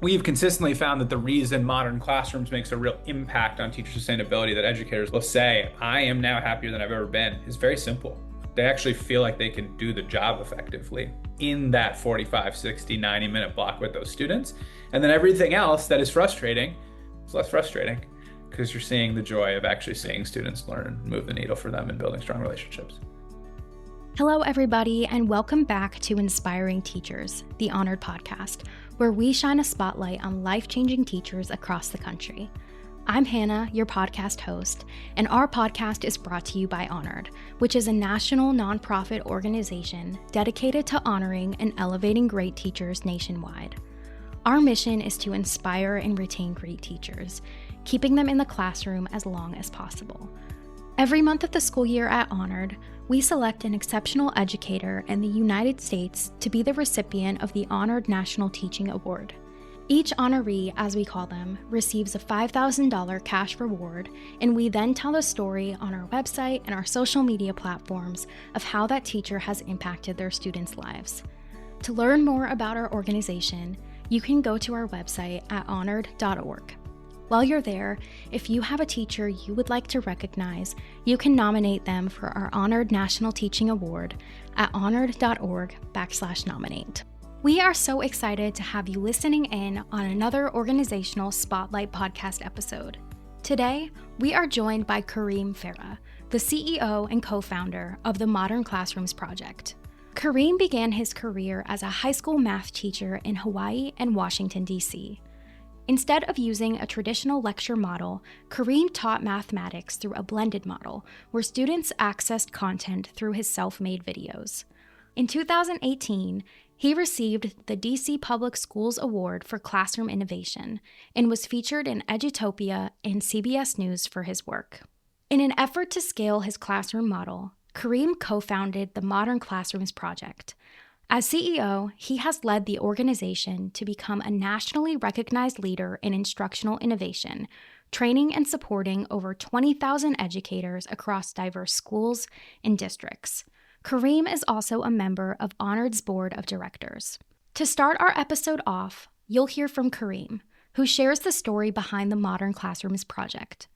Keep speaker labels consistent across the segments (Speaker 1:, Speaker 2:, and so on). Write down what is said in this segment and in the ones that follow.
Speaker 1: We've consistently found that the reason modern classrooms makes a real impact on teacher sustainability, that educators will say, I am now happier than I've ever been, is very simple. They actually feel like they can do the job effectively in that 45, 60, 90-minute block with those students. And then everything else that is frustrating is less frustrating because you're seeing the joy of actually seeing students learn and move the needle for them and building strong relationships.
Speaker 2: Hello, everybody, and welcome back to Inspiring Teachers, the Honored podcast, where we shine a spotlight on life-changing teachers across the country. I'm Hannah, your podcast host, and our podcast is brought to you by Honored, which is a national nonprofit organization dedicated to honoring and elevating great teachers nationwide. Our mission is to inspire and retain great teachers, keeping them in the classroom as long as possible. Every month of the school year at Honored, we select an exceptional educator in the United States to be the recipient of the Honored National Teaching Award. Each honoree, as we call them, receives a $5,000 cash reward, and we then tell the story on our website and our social media platforms of how that teacher has impacted their students' lives. To learn more about our organization, you can go to our website at honored.org. While you're there, if you have a teacher you would like to recognize, you can nominate them for our Honored National Teaching Award at honored.org/nominate. We are so excited to have you listening in on another Organizational Spotlight podcast episode. Today, we are joined by Kareem Farah, the CEO and co-founder of the Modern Classrooms Project. Kareem began his career as a high school math teacher in Hawaii and Washington, D.C. Instead of using a traditional lecture model, Kareem taught mathematics through a blended model, where students accessed content through his self-made videos. In 2018, he received the DC Public Schools Award for Classroom Innovation and was featured in Edutopia and CBS News for his work. In an effort to scale his classroom model, Kareem co-founded the Modern Classrooms Project. As CEO, he has led the organization to become a nationally recognized leader in instructional innovation, training and supporting over 20,000 educators across diverse schools and districts. Kareem is also a member of Honored's board of directors. To start our episode off, you'll hear from Kareem, who shares the story behind the Modern Classrooms Project.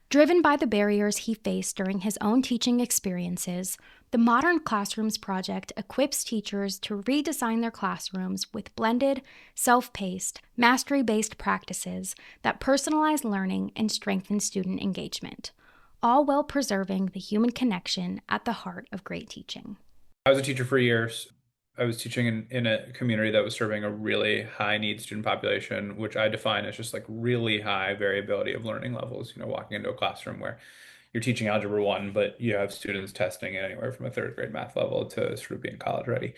Speaker 2: Driven by the barriers he faced during his own teaching experiences, the Modern Classrooms Project equips teachers to redesign their classrooms with blended, self-paced, mastery-based practices that personalize learning and strengthen student engagement, all while preserving the human connection at the heart of great teaching.
Speaker 1: I was a teacher for years. I was teaching in a community that was serving a really high need student population, which I define as just like really high variability of learning levels. Walking into a classroom where you're teaching algebra 1, but you have students testing at anywhere from a third grade math level to sort of being college ready.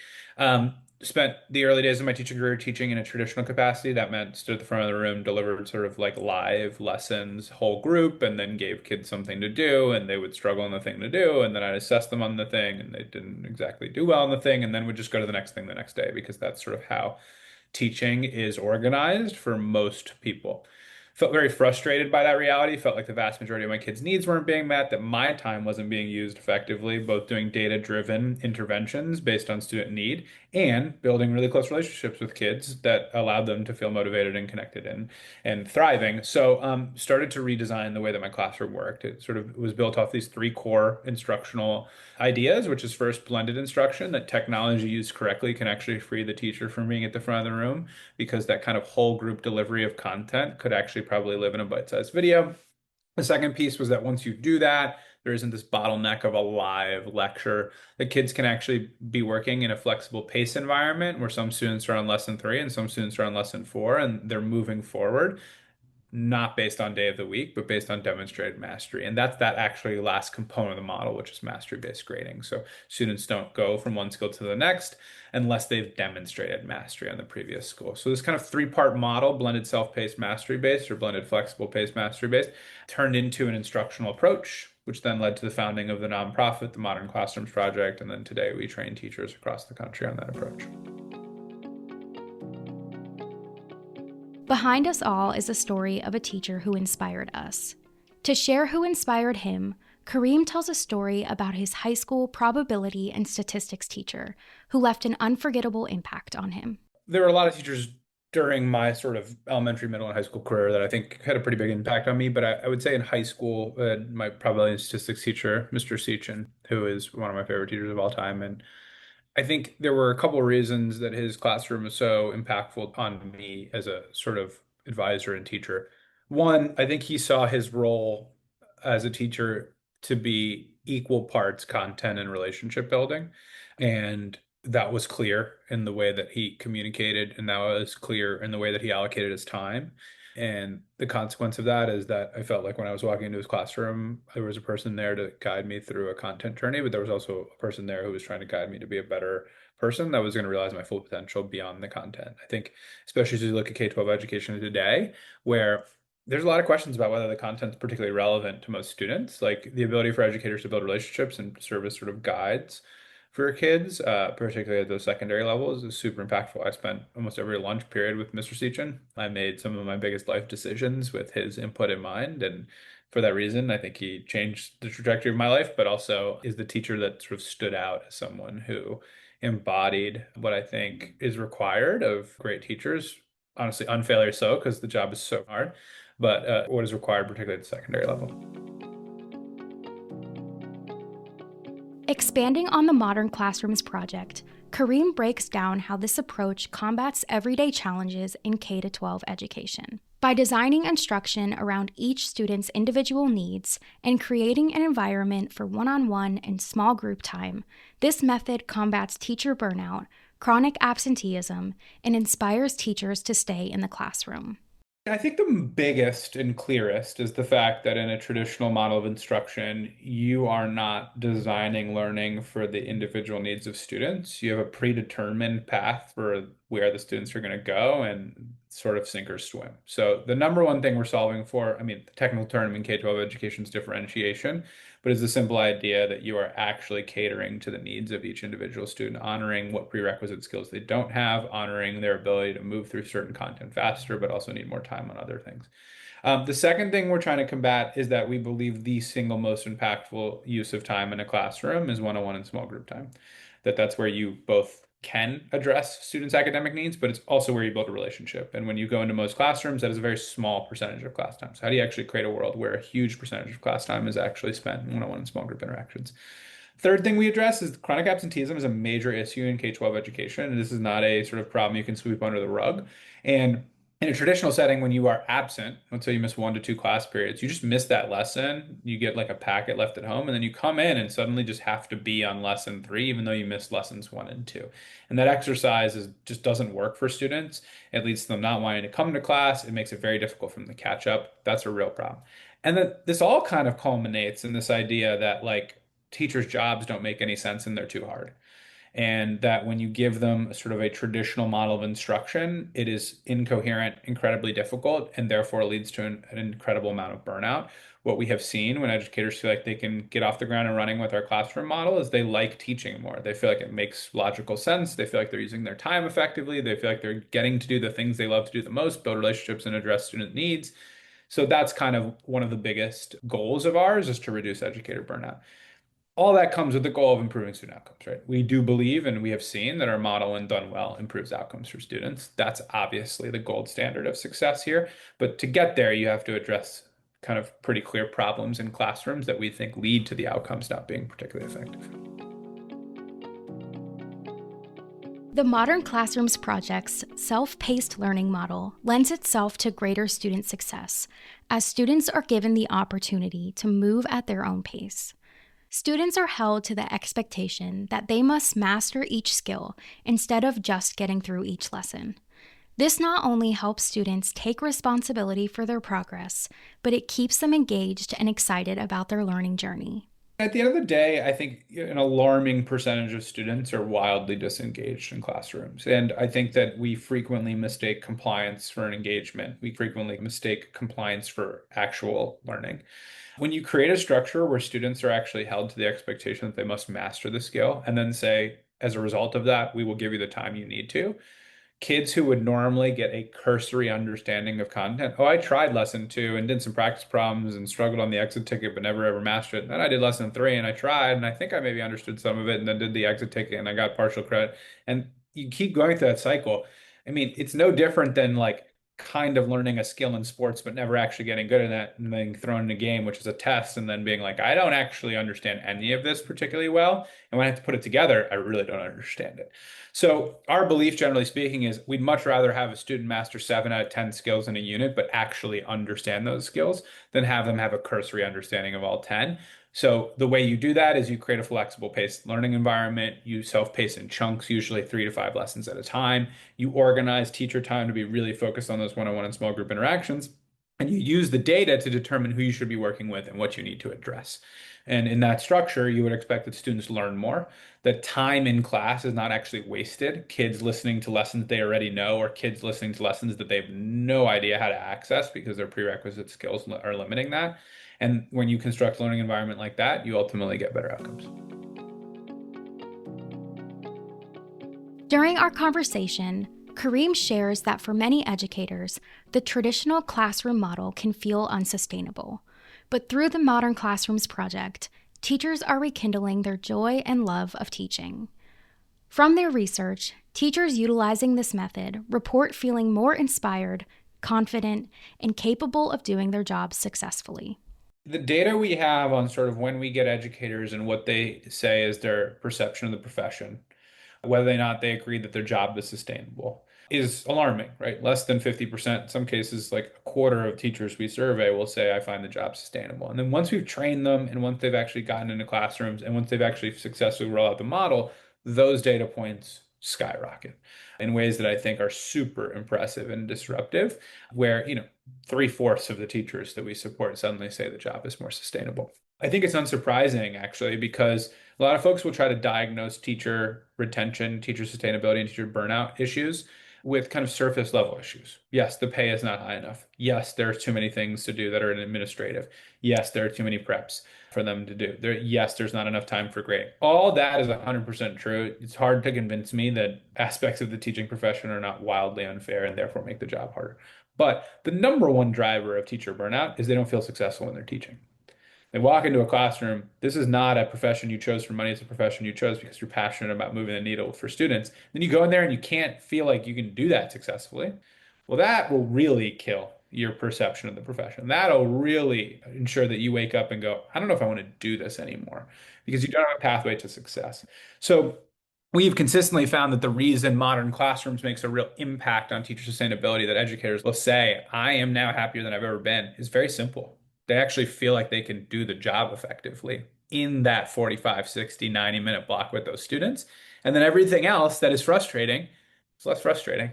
Speaker 1: Spent the early days of my teaching career teaching in a traditional capacity. That meant stood at the front of the room, delivered sort of like live lessons, whole group, and then gave kids something to do, and they would struggle on the thing to do, and then I'd assess them on the thing, and they didn't exactly do well on the thing, and then would just go to the next thing the next day because that's sort of how teaching is organized for most people. Felt very frustrated by that reality. Felt like the vast majority of my kids' needs weren't being met, that my time wasn't being used effectively, both doing data-driven interventions based on student need and building really close relationships with kids that allowed them to feel motivated and connected and thriving. So started to redesign the way that my classroom worked. It sort of was built off these three core instructional ideas, which is first blended instruction, that technology used correctly can actually free the teacher from being at the front of the room because that kind of whole group delivery of content could actually probably live in a bite-sized video. The second piece was that once you do that, there isn't this bottleneck of a live lecture. The kids can actually be working in a flexible pace environment where some students are on lesson 3 and some students are on lesson 4, and they're moving forward not based on day of the week, but based on demonstrated mastery. And that's that actually last component of the model, which is mastery-based grading. So students don't go from one skill to the next unless they've demonstrated mastery on the previous school. So this kind of three-part model, blended self-paced mastery-based or blended flexible paced mastery-based, turned into an instructional approach, which then led to the founding of the nonprofit, the Modern Classrooms Project. And then today we train teachers across the country on that approach.
Speaker 2: Behind us all is a story of a teacher who inspired us. To share who inspired him, Kareem tells a story about his high school probability and statistics teacher who left an unforgettable impact on him.
Speaker 1: There were a lot of teachers during my sort of elementary, middle, and high school career that I think had a pretty big impact on me. But I would say in high school, my probability and statistics teacher, Mr. Sechin, who is one of my favorite teachers of all time, and I think there were a couple of reasons that his classroom was so impactful on me as a sort of advisor and teacher. One, I think he saw his role as a teacher to be equal parts content and relationship building. And that was clear in the way that he communicated, and that was clear in the way that he allocated his time. And the consequence of that is that I felt like when I was walking into his classroom, there was a person there to guide me through a content journey, but there was also a person there who was trying to guide me to be a better person that was going to realize my full potential beyond the content. I think, especially as you look at K-12 education today, where there's a lot of questions about whether the content's particularly relevant to most students, like the ability for educators to build relationships and serve as sort of guides for kids, particularly at those secondary levels, is super impactful. I spent almost every lunch period with Mr. Sechin. I made some of my biggest life decisions with his input in mind. And for that reason, I think he changed the trajectory of my life, but also is the teacher that sort of stood out as someone who embodied what I think is required of great teachers. Honestly, unfairly so, because the job is so hard, but what is required, particularly at the secondary level.
Speaker 2: Expanding on the Modern Classrooms project, Kareem breaks down how this approach combats everyday challenges in K-12 education. By designing instruction around each student's individual needs and creating an environment for one-on-one and small group time, this method combats teacher burnout, chronic absenteeism, and inspires teachers to stay in the classroom.
Speaker 1: I think the biggest and clearest is the fact that in a traditional model of instruction, you are not designing learning for the individual needs of students. You have a predetermined path for where the students are going to go and sort of sink or swim. So the number one thing we're solving for, I mean, the technical term in K-12 education is differentiation, but it's the simple idea that you are actually catering to the needs of each individual student, honoring what prerequisite skills they don't have, honoring their ability to move through certain content faster, but also need more time on other things. The second thing we're trying to combat is that we believe the single most impactful use of time in a classroom is one-on-one and small group time. That's where you both can address students' academic needs, but it's also where you build a relationship. And when you go into most classrooms, that is a very small percentage of class time. So how do you actually create a world where a huge percentage of class time is actually spent in one-on-one and small group interactions? Third thing we address is chronic absenteeism is a major issue in K-12 education. And this is not a sort of problem you can sweep under the rug. And in a traditional setting, when you are absent, let's say you miss 1 to 2 class periods, you just miss that lesson. You get like a packet left at home, and then you come in and suddenly just have to be on lesson 3, even though you missed lessons 1 and 2. And that exercise just doesn't work for students. It leads to them not wanting to come to class. It makes it very difficult for them to catch up. That's a real problem. And then this all kind of culminates in this idea that like teachers' jobs don't make any sense and they're too hard, and that when you give them sort of a traditional model of instruction, it is incoherent, incredibly difficult, and therefore leads to an incredible amount of burnout. What we have seen when educators feel like they can get off the ground and running with our classroom model is they like teaching more. They feel like it makes logical sense. They feel like they're using their time effectively. They feel like they're getting to do the things they love to do the most, build relationships and address student needs. So that's kind of one of the biggest goals of ours, is to reduce educator burnout. All that comes with the goal of improving student outcomes, right? We do believe, and we have seen that our model, when done well, improves outcomes for students. That's obviously the gold standard of success here. But to get there, you have to address kind of pretty clear problems in classrooms that we think lead to the outcomes not being particularly effective.
Speaker 2: The Modern Classrooms project's self-paced learning model lends itself to greater student success, as students are given the opportunity to move at their own pace. Students are held to the expectation that they must master each skill instead of just getting through each lesson. This not only helps students take responsibility for their progress, but it keeps them engaged and excited about their learning journey.
Speaker 1: At the end of the day, I think an alarming percentage of students are wildly disengaged in classrooms. And I think that we frequently mistake compliance for an engagement. We frequently mistake compliance for actual learning. When you create a structure where students are actually held to the expectation that they must master the skill and then say, as a result of that, we will give you the time you need to, kids who would normally get a cursory understanding of content. Oh, I tried lesson 2 and did some practice problems and struggled on the exit ticket, but never ever mastered it. Then I did lesson 3 and I tried and I think I maybe understood some of it and then did the exit ticket and I got partial credit. And you keep going through that cycle. I mean, it's no different than like kind of learning a skill in sports, but never actually getting good at that and then thrown in a game, which is a test, and then being like, I don't actually understand any of this particularly well. And when I have to put it together, I really don't understand it. So our belief, generally speaking, is we'd much rather have a student master 7 out of 10 skills in a unit, but actually understand those skills than have them have a cursory understanding of all 10. So the way you do that is you create a flexible paced learning environment. You self-pace in chunks, usually 3 to 5 lessons at a time. You organize teacher time to be really focused on those one-on-one and small group interactions. And you use the data to determine who you should be working with and what you need to address. And in that structure, you would expect that students learn more. That time in class is not actually wasted. Kids listening to lessons they already know, or kids listening to lessons that they have no idea how to access because their prerequisite skills are limiting that. And when you construct a learning environment like that, you ultimately get better outcomes.
Speaker 2: During our conversation, Kareem shares that for many educators, the traditional classroom model can feel unsustainable. But through the Modern Classrooms project, teachers are rekindling their joy and love of teaching. From their research, teachers utilizing this method report feeling more inspired, confident, and capable of doing their jobs successfully.
Speaker 1: The data we have on sort of when we get educators and what they say is their perception of the profession, whether or not they agree that their job is sustainable, is alarming, right? Less than 50%, in some cases, like a quarter of teachers we survey will say, I find the job sustainable. And then once we've trained them and once they've actually gotten into classrooms and once they've actually successfully roll out the model, those data points skyrocket in ways that I think are super impressive and disruptive, where, 3/4 of the teachers that we support suddenly say the job is more sustainable. I think it's unsurprising, actually, because a lot of folks will try to diagnose teacher retention, teacher sustainability, and teacher burnout issues with kind of surface level issues. Yes, the pay is not high enough. Yes, there's too many things to do that are administrative. Yes, there are too many preps for them to do. Yes, there's not enough time for grading. All that is 100% true. It's hard to convince me that aspects of the teaching profession are not wildly unfair and therefore make the job harder. But the number one driver of teacher burnout is they don't feel successful when they're teaching. They walk into a classroom. This is not a profession you chose for money. It's a profession you chose because you're passionate about moving the needle for students. Then you go in there and you can't feel like you can do that successfully. Well, that will really kill your perception of the profession. That'll really ensure that you wake up and go, I don't know if I want to do this anymore because you don't have a pathway to success. So we've consistently found that the reason modern classrooms makes a real impact on teacher sustainability, that educators will say, I am now happier than I've ever been, is very simple. They actually feel like they can do the job effectively in that 45, 60, 90-minute block with those students. And then everything else that is frustrating is less frustrating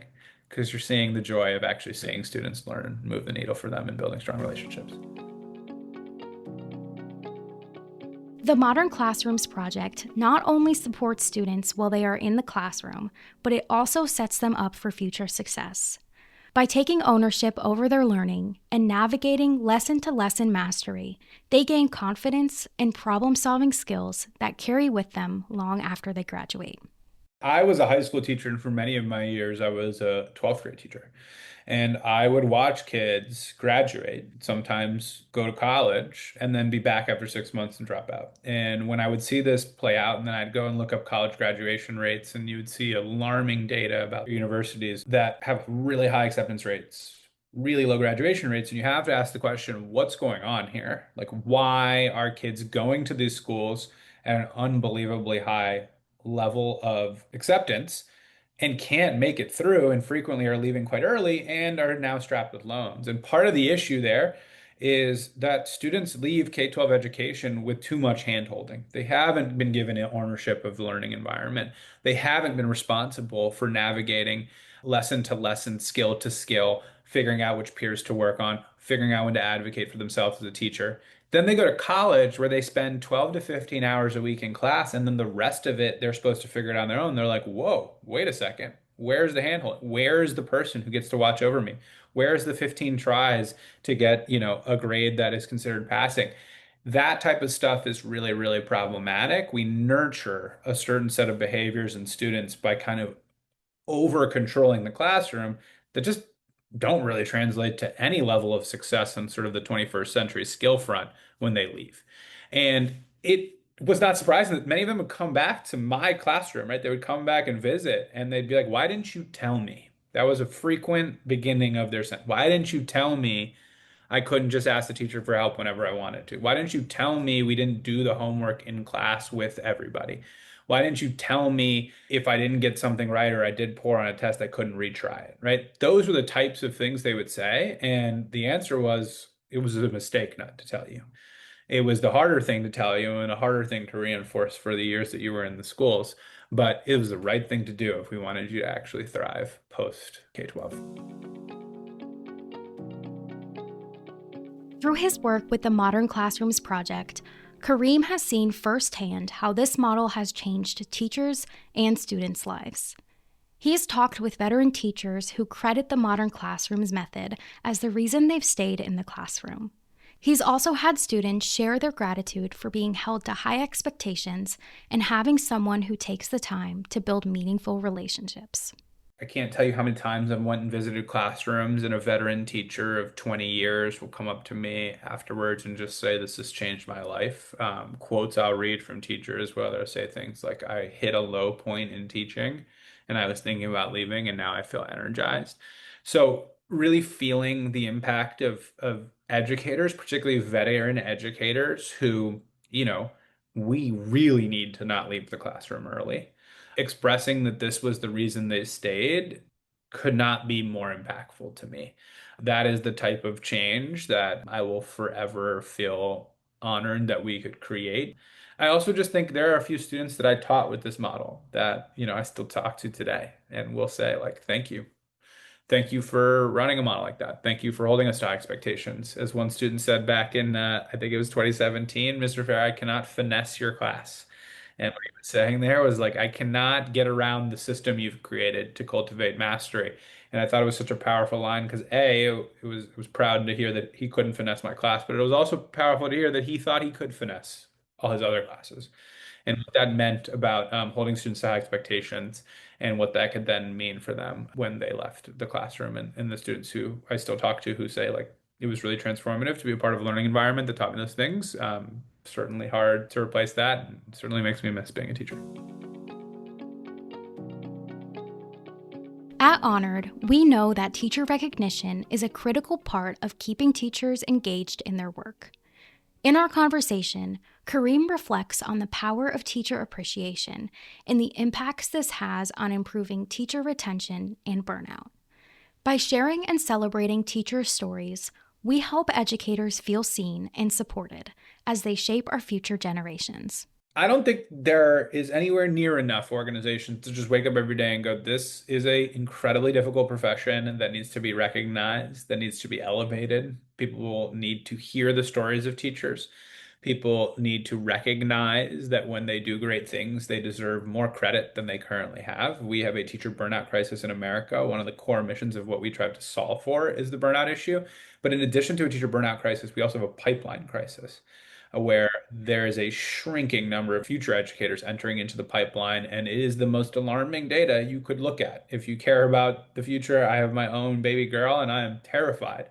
Speaker 1: because you're seeing the joy of actually seeing students learn and move the needle for them and building strong relationships.
Speaker 2: The Modern Classrooms project not only supports students while they are in the classroom, but it also sets them up for future success. By taking ownership over their learning and navigating lesson to lesson mastery, they gain confidence and problem solving skills that carry with them long after they graduate.
Speaker 1: I was a high school teacher, and for many of my years, I was a 12th grade teacher. And I would watch kids graduate, sometimes go to college, and then be back after 6 months and drop out. And when I would see this play out, and then I'd go and look up college graduation rates, and you would see alarming data about universities that have really high acceptance rates, really low graduation rates. And you have to ask the question, what's going on here? Like, why are kids going to these schools at an unbelievably high level of acceptance and can't make it through and frequently are leaving quite early and are now strapped with loans? And part of the issue there is that students leave K-12 education with too much handholding. They haven't been given ownership of the learning environment. They haven't been responsible for navigating lesson to lesson, skill to skill, figuring out which peers to work on, figuring out when to advocate for themselves as a teacher. Then they go to college where they spend 12 to 15 hours a week in class, and then the rest of it, they're supposed to figure it out on their own. They're like, whoa, wait a second. Where's the handhold? Where's the person who gets to watch over me? Where's the 15 tries to get, a grade that is considered passing? That type of stuff is really, really problematic. We nurture a certain set of behaviors in students by kind of over controlling the classroom that just don't really translate to any level of success on sort of the 21st century skill front when they leave. And it was not surprising that many of them would come back to my classroom, right? They would come back and visit and they'd be like, why didn't you tell me? That was a frequent beginning of their sentence. Why didn't you tell me I couldn't just ask the teacher for help whenever I wanted to? Why didn't you tell me we didn't do the homework in class with everybody? Why didn't you tell me if I didn't get something right or I did poor on a test, I couldn't retry it, right? Those were the types of things they would say. And the answer was, it was a mistake not to tell you. It was the harder thing to tell you and a harder thing to reinforce for the years that you were in the schools. But it was the right thing to do if we wanted you to actually thrive post K-12.
Speaker 2: Through his work with the Modern Classrooms Project, Kareem has seen firsthand how this model has changed teachers' and students' lives. He has talked with veteran teachers who credit the Modern Classrooms method as the reason they've stayed in the classroom. He's also had students share their gratitude for being held to high expectations and having someone who takes the time to build meaningful relationships.
Speaker 1: I can't tell you how many times I've went and visited classrooms and a veteran teacher of 20 years will come up to me afterwards and just say, this has changed my life. Quotes I'll read from teachers, whether I say things like, I hit a low point in teaching and I was thinking about leaving and now I feel energized. So really feeling the impact of educators, particularly veteran educators who, we really need to not leave the classroom early. Expressing that this was the reason they stayed could not be more impactful to me. That is the type of change that I will forever feel honored that we could create. I also just think there are a few students that I taught with this model that, I still talk to today and will say like, thank you. Thank you for running a model like that. Thank you for holding us to high expectations. As one student said back in, I think it was 2017, Mr. Farah, I cannot finesse your class. And what he was saying there was like, I cannot get around the system you've created to cultivate mastery. And I thought it was such a powerful line because it was proud to hear that he couldn't finesse my class, but it was also powerful to hear that he thought he could finesse all his other classes and what that meant about holding students to high expectations and what that could then mean for them when they left the classroom. And the students who I still talk to who say like it was really transformative to be a part of a learning environment that taught me those things. Certainly hard to replace that. And certainly makes me miss being a teacher.
Speaker 2: At Honored, we know that teacher recognition is a critical part of keeping teachers engaged in their work. In our conversation, Kareem reflects on the power of teacher appreciation and the impacts this has on improving teacher retention and burnout. By sharing and celebrating teachers' stories, we help educators feel seen and supported as they shape our future generations.
Speaker 1: I don't think there is anywhere near enough organizations to just wake up every day and go, this is a incredibly difficult profession that needs to be recognized, that needs to be elevated. People need to hear the stories of teachers. People need to recognize that when they do great things, they deserve more credit than they currently have. We have a teacher burnout crisis in America. One of the core missions of what we try to solve for is the burnout issue. But in addition to a teacher burnout crisis, we also have a pipeline crisis where there is a shrinking number of future educators entering into the pipeline, and it is the most alarming data you could look at. If you care about the future, I have my own baby girl, and I am terrified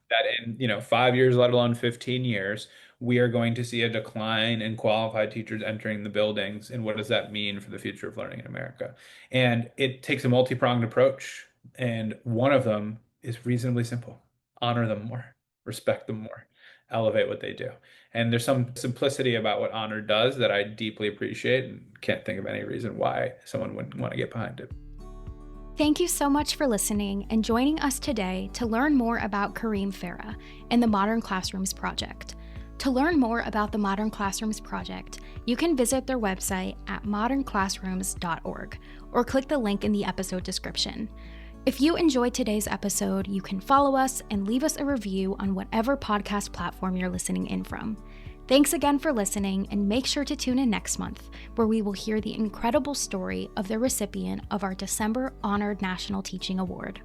Speaker 1: that in 5 years, let alone 15 years, we are going to see a decline in qualified teachers entering the buildings. And what does that mean for the future of learning in America? And it takes a multi-pronged approach, and one of them is reasonably simple: honor them more, respect them more, elevate what they do. And there's some simplicity about what honor does that I deeply appreciate and can't think of any reason why someone wouldn't want to get behind it.
Speaker 2: Thank you so much for listening and joining us today to learn more about Kareem Farah and the Modern Classrooms Project. To learn more about the Modern Classrooms Project, you can visit their website at modernclassrooms.org or click the link in the episode description. If you enjoyed today's episode, you can follow us and leave us a review on whatever podcast platform you're listening in from. Thanks again for listening, and make sure to tune in next month, where we will hear the incredible story of the recipient of our December Honored National Teaching Award.